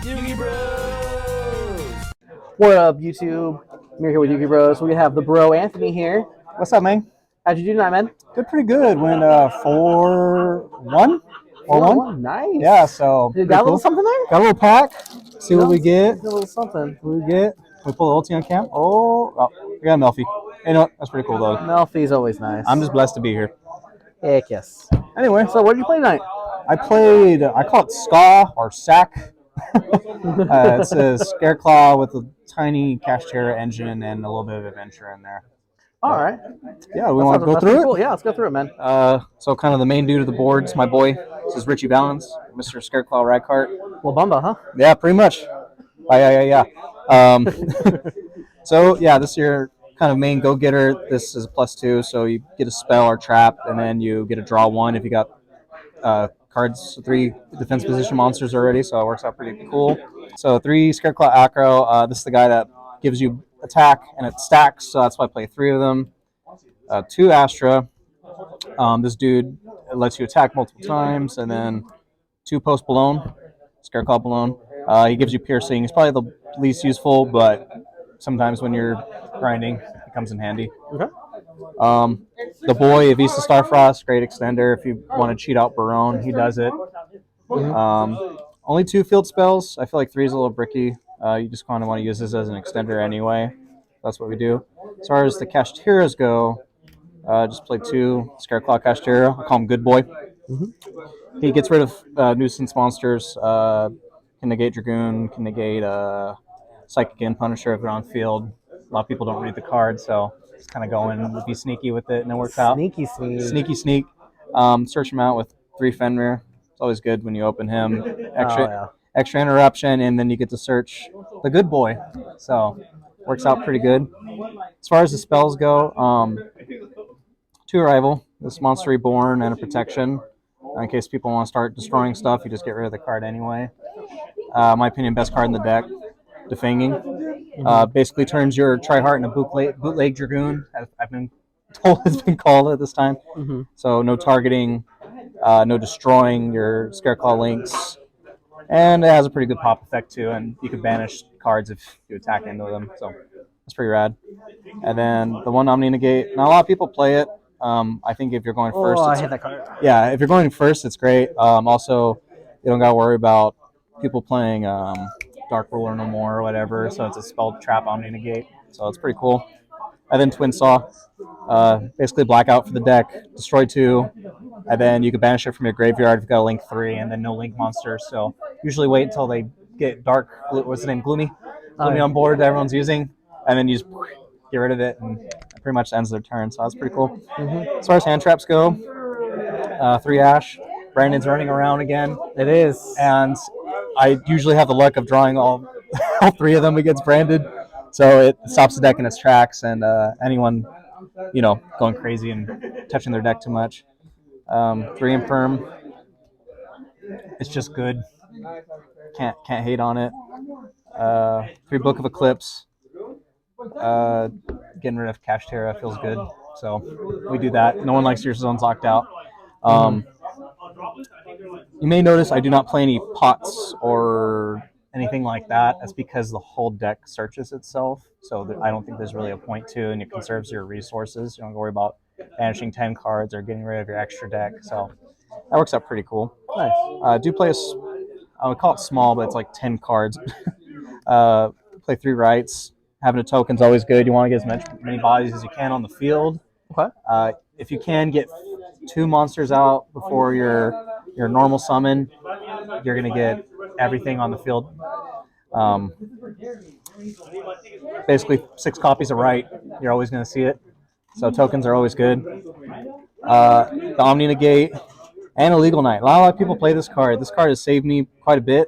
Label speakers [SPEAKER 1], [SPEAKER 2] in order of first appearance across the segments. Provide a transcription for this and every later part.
[SPEAKER 1] Yugi Bros!
[SPEAKER 2] What up, YouTube? We're here with Yugi Bros. We have the bro Anthony here.
[SPEAKER 3] What's up, man?
[SPEAKER 2] How'd you do tonight, man?
[SPEAKER 3] Did pretty good. Went 4-1. 4-1.
[SPEAKER 2] Nice.
[SPEAKER 3] Yeah, so
[SPEAKER 2] You got a little something there?
[SPEAKER 3] Got a little pack. See what we get.
[SPEAKER 2] A little something.
[SPEAKER 3] What we get. We pull the ulti on cam. Oh, we got a Melfi. You know what? That's pretty cool, though.
[SPEAKER 2] Melfi's always nice.
[SPEAKER 3] I'm just blessed to be here.
[SPEAKER 2] Heck yes.
[SPEAKER 3] Anyway,
[SPEAKER 2] So what did you play tonight?
[SPEAKER 3] I call it Ska or Sack. It's a Scareclaw with a tiny Kashtira engine and a little bit of adventure in there.
[SPEAKER 2] All right.
[SPEAKER 3] Yeah, we want to go through it?
[SPEAKER 2] Cool. Yeah, let's go through it, man.
[SPEAKER 3] So kind of the main dude of the board's my boy. This is Richie Valens, Mr. Scareclaw Ragcart.
[SPEAKER 2] Well, Bumba, huh?
[SPEAKER 3] Yeah, pretty much. Yeah. So, yeah, this is your kind of main go-getter. This is a +2, so you get a spell or trap, and then you get a draw 1 if you got cards, 3 defense position monsters already, so it works out pretty cool. So 3 Scareclaw Acro. This is the guy that gives you attack, and it stacks, so that's why I play 3 of them. 2 Astra. This dude lets you attack multiple times, and then 2 Post Balone, Scareclaw Balone. He gives you piercing. He's probably the least useful, but sometimes when you're grinding, it comes in handy.
[SPEAKER 2] Okay.
[SPEAKER 3] The boy, Avisa Starfrost, great extender. If you want to cheat out Barone, he does it. Only 2 field spells. I feel like 3 is a little bricky. You just kind of want to use this as an extender anyway. That's what we do. As far as the Kashtiras go, just play 2 Scareclaw Kashtira. I call him Good Boy. He gets rid of nuisance monsters. Can negate Dragoon, can negate Psychic and Punisher if they're on field. A lot of people don't read the card, so just kind of go in and be sneaky with it, and it works out.
[SPEAKER 2] Sneaky.
[SPEAKER 3] Sneak. Search him out with 3 Fenrir. It's always good when you open him. Extra interruption, and then you get to search the Good Boy. So works out pretty good. As far as the spells go, 2 Arrival, this Monster Reborn, and a Protection. In case people want to start destroying stuff, you just get rid of the card anyway. My opinion, best card in the deck, Defanging. Basically turns your Tri-Heart into bootleg Dragoon, I've been told it's been called at this time. So no targeting, no destroying your Scareclaw links. And it has a pretty good pop effect too, and you can banish cards if you attack into them, so that's pretty rad. And then the 1 Omni Negate, not a lot of people play it. I think if you're going first,
[SPEAKER 2] I hit that card.
[SPEAKER 3] Yeah, if you're going first, it's great. Also, you don't got to worry about people playing Dark Ruler no more or whatever, so it's a spell trap Omni Negate, so it's pretty cool. And then Twin Saw, basically blackout for the deck, destroy 2, and then you can banish it from your graveyard if you've got a Link 3, and then no Link monsters, so usually wait until they get Dark, what's the name, Gloomy on board that everyone's using, and then you just get rid of it, and it pretty much ends their turn, so that's pretty cool. As far as hand traps go, 3 Ash. Brandon's running around again.
[SPEAKER 2] It is.
[SPEAKER 3] And I usually have the luck of drawing all 3 of them against Brandon, so it stops the deck in its tracks, and anyone, going crazy and touching their deck too much. 3 Infirm. It's just good. Can't hate on it. 3 Book of Eclipse. Getting rid of Kashtira feels good, so we do that. No one likes your zones locked out. You may notice I do not play any pots or anything like that. That's because the whole deck searches itself, so I don't think there's really a point to, and it conserves your resources. You don't worry about banishing 10 cards or getting rid of your extra deck, so that works out pretty cool.
[SPEAKER 2] Nice.
[SPEAKER 3] Do play I would call it small, but it's like 10 cards. Play 3 Rights. Having a token's always good. You want to get as many bodies as you can on the field.
[SPEAKER 2] Okay.
[SPEAKER 3] If you can get 2 monsters out before your normal summon, you're going to get everything on the field. Basically, 6 copies of Right. You're always going to see it. So tokens are always good. The Omni Negate and Illegal Knight. A lot of people play this card. This card has saved me quite a bit.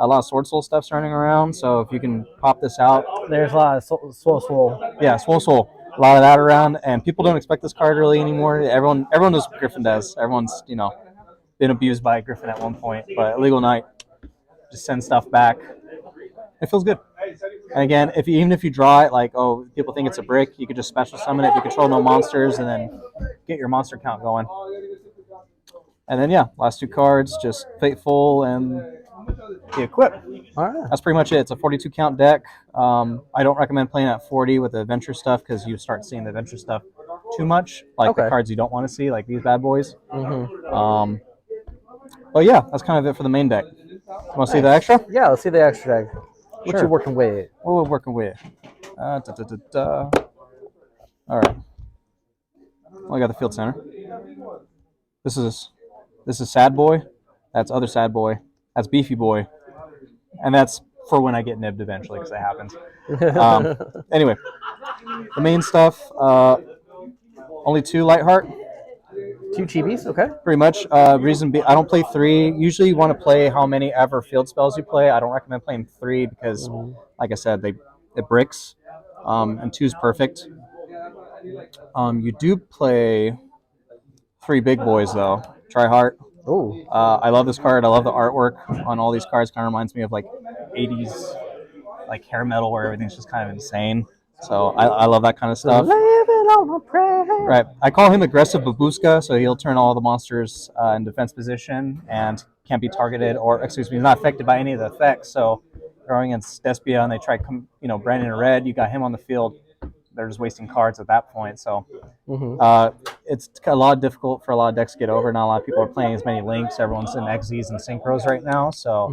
[SPEAKER 3] A lot of Sword Soul stuff's running around, so if you can pop this out.
[SPEAKER 2] There's a lot of Swole.
[SPEAKER 3] Yeah, Swole Soul. A lot of that around, and people don't expect this card really anymore. Everyone knows what Griffin does. Everyone's, been abused by Griffin at one point, but Illegal Knight just sends stuff back. It feels good. And again, even if you draw it, people think it's a brick, you could just special summon it if you control no monsters, and then get your monster count going. And then, last 2 cards, just Fateful and the equip.
[SPEAKER 2] All right.
[SPEAKER 3] That's pretty much it. It's a 42 count deck. I don't recommend playing at 40 with the adventure stuff because you start seeing the adventure stuff too much, like the cards you don't want to see, like these bad boys. But yeah, that's kind of it for the main deck. Want to see the extra?
[SPEAKER 2] Yeah, let's see the extra deck. What you working with?
[SPEAKER 3] What we're working with? All right. Well, I got the field center. This is Sad Boy. That's other Sad Boy. That's Beefy Boy. And that's for when I get nibbed eventually, because that happens. Anyway, the main stuff, only 2 Lightheart.
[SPEAKER 2] 2 chibis, okay.
[SPEAKER 3] Pretty much. Reason being, I don't play 3. Usually you want to play how many ever field spells you play. I don't recommend playing 3 because, like I said, it bricks, and 2 is perfect. You do play 3 big boys, though. Try Heart.
[SPEAKER 2] Oh.
[SPEAKER 3] I love this card. I love the artwork on all these cards. Kind of reminds me of like 80s like hair metal where everything's just kind of insane. So I love that kind of stuff. Right. I call him aggressive babushka, so he'll turn all the monsters in defense position and can't be targeted or, not affected by any of the effects. So going against Despia and they try Brandon in red, you got him on the field. They're just wasting cards at that point. So it's a lot difficult for a lot of decks to get over. Not a lot of people are playing as many links. Everyone's in XZs and synchros right now. So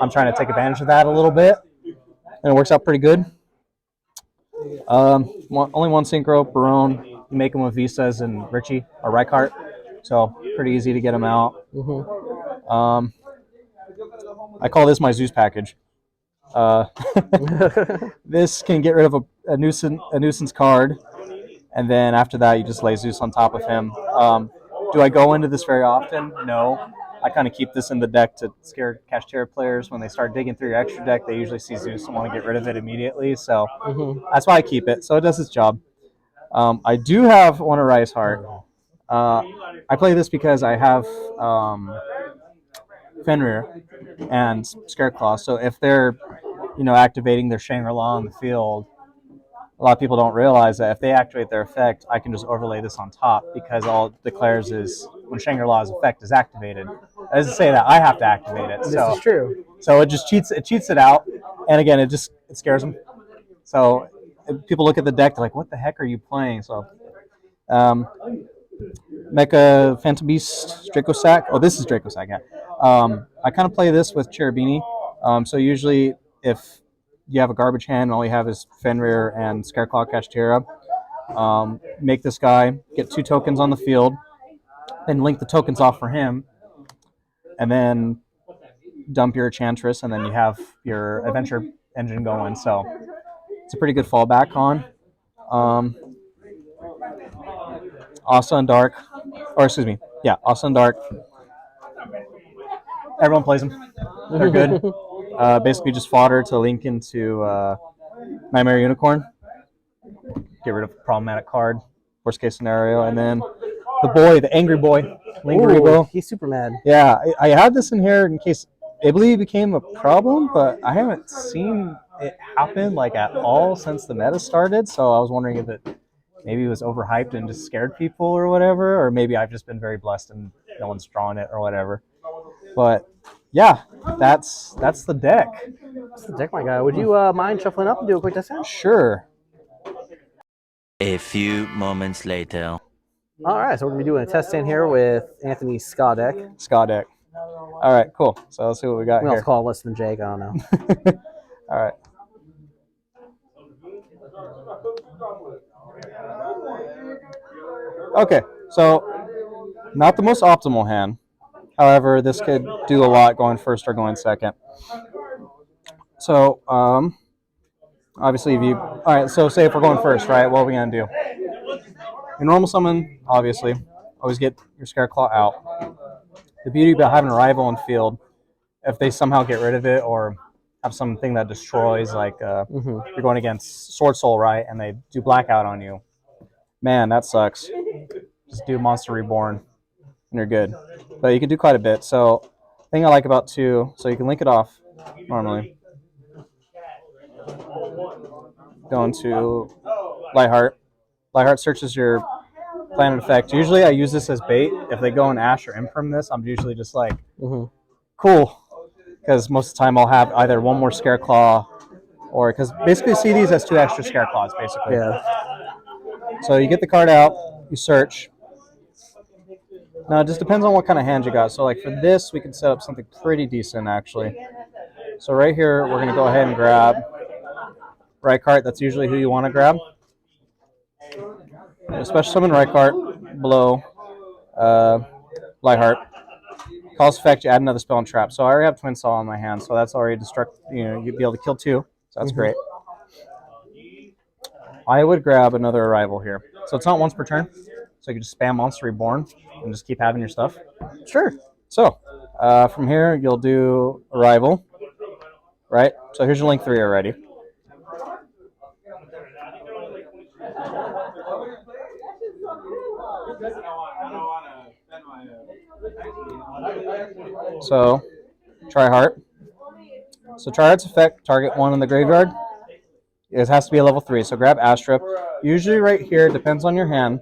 [SPEAKER 3] I'm trying to take advantage of that a little bit. And it works out pretty good. Only 1 synchro, Barone. You make them with Visas and Richie or Reichart. So pretty easy to get them out. I call this my Zeus package. This can get rid of a nuisance card, and then after that you just lay Zeus on top of him. Do I go into this very often? No. I kind of keep this in the deck to scare Kashtira players. When they start digging through your extra deck, they usually see Zeus and want to get rid of it immediately. So that's why I keep it. So it does its job. I do have one of Rise Heart. I play this because I have Fenrir and Scareclaw. So if they're activating their Shangri-La on the field, a lot of people don't realize that if they activate their effect, I can just overlay this on top because all it declares is when Shangri-La's effect is activated. It doesn't say that I have to activate it.
[SPEAKER 2] This is true.
[SPEAKER 3] So it just cheats it out, and again, it scares them. So if people look at the deck, they're like, "What the heck are you playing?" So, Mecha Phantom Beast Dracosac. Oh, this is Dracosac. Yeah. I kind of play this with Cherubini. So usually, if you have a garbage hand and all you have is Fenrir and Scareclaw Kashtira, make this guy get 2 tokens on the field, then link the tokens off for him, and then dump your Enchantress, and then you have your adventure engine going. So it's a pretty good fallback on. Asa and Dark, Asa and Dark. Everyone plays them. They're good. Basically just fodder to link into Nightmare Unicorn. Get rid of a problematic card, worst case scenario. And then the angry boy, Lingeribo.
[SPEAKER 2] He's super mad.
[SPEAKER 3] Yeah, I had this in here in case Ibly became a problem, but I haven't seen it happen like at all since the meta started. So I was wondering if it maybe was overhyped and just scared people or whatever, or maybe I've just been very blessed and no one's drawn it or whatever. But yeah, that's the deck.
[SPEAKER 2] That's the deck, my guy. Would you mind shuffling up and do a quick test hand?
[SPEAKER 3] Sure.
[SPEAKER 1] A few moments later.
[SPEAKER 2] All right, so we're going to be doing a test stand here with Anthony's Ska deck.
[SPEAKER 3] Ska deck. All right, cool. So let's see what we got here.
[SPEAKER 2] We also call it less than Jake. I don't know.
[SPEAKER 3] All right. Okay, so not the most optimal hand. However, this could do a lot going first or going second. So, obviously, all right, so say if we're going first, right, what are we going to do? Your normal summon, obviously, always get your Scareclaw out. The beauty about having a rival in field, if they somehow get rid of it or have something that destroys, like you're going against Sword Soul, right, and they do Blackout on you, man, that sucks. Just do Monster Reborn, and you're good. But you can do quite a bit. So the thing I like about 2, so you can link it off normally. Going to Lightheart. Lightheart searches your planet effect. Usually I use this as bait. If they go in Ash or Imperm this, I'm usually just like, cool. because most of the time I'll have either one more Scareclaw, or because basically see these as 2 extra Scareclaws, basically.
[SPEAKER 2] Yeah.
[SPEAKER 3] So you get the card out, you search. Now it just depends on what kind of hand you got. So like for this, we can set up something pretty decent actually. So right here, we're going to go ahead and grab Rykart. That's usually who you want to grab. Special summon Rykart, Blow, Lightheart. Calls effect, you add another spell and trap. So I already have Twin Saw on my hand, so that's already destruct. You'd be able to kill 2, so that's great. I would grab another Arrival here. So it's not once per turn, so you can just spam Monster Reborn and just keep having your stuff.
[SPEAKER 2] Sure.
[SPEAKER 3] So from here, you'll do Arrival, right? So here's your Link 3 already. So, Try Heart. So Try Heart's effect, target 1 in the graveyard. It has to be a level 3, so grab Astra. Usually right here, depends on your hand.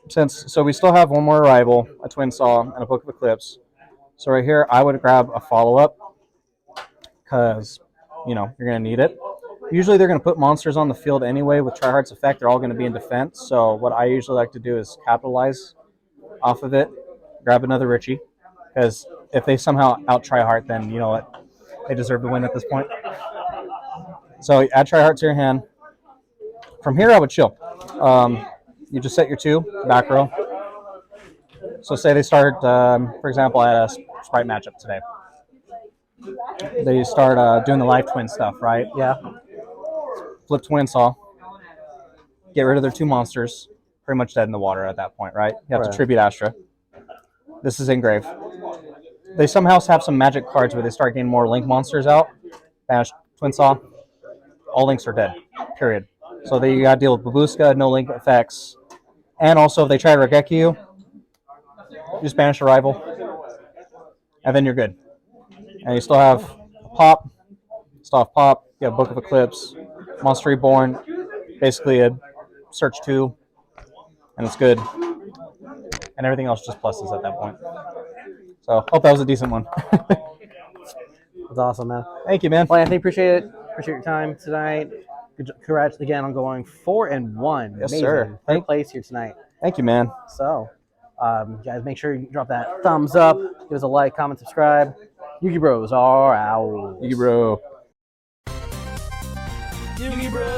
[SPEAKER 3] So we still have one more Arrival, a Twin Saw, and a Book of Eclipse. So right here, I would grab a follow-up, because, you're going to need it. Usually they're going to put monsters on the field anyway. With Try Heart's effect, they're all going to be in defense. So what I usually like to do is capitalize off of it, grab another Richie, because if they somehow out-Try Heart, then you know what? They deserve to win at this point. So add Try Heart to your hand. From here, I would chill. You just set your 2, back row. So say they start, for example, at a Sprite matchup today. They start doing the Life Twin stuff, right?
[SPEAKER 2] Yeah.
[SPEAKER 3] Flip Twin Saw. Get rid of their 2 monsters. Pretty much dead in the water at that point, right? You have to tribute Astra. This is Engrave. They somehow have some magic cards where they start getting more Link monsters out. Banish Twin Saw. All Links are dead. Period. So you got to deal with Babushka, no Link effects. And also, if they try to Regeki you, just banish a Rival. And then you're good. And you still have Pop. Still have Pop. You have Book of Eclipse. Monster Reborn. Basically a Search 2. And it's good. And everything else just pluses at that point. So, hope that was a decent one.
[SPEAKER 2] That's awesome, man.
[SPEAKER 3] Thank you, man.
[SPEAKER 2] Well, Anthony, appreciate it. Appreciate your time tonight. Congrats again on going 4-1.
[SPEAKER 3] Yes,
[SPEAKER 2] Amazing.
[SPEAKER 3] sir.
[SPEAKER 2] Third place here tonight.
[SPEAKER 3] Thank you, man.
[SPEAKER 2] So, guys, make sure you drop that thumbs up. Give us a like, comment, subscribe. Yugi Bros are out.
[SPEAKER 3] Yugi Bro.
[SPEAKER 1] Yugi Bro.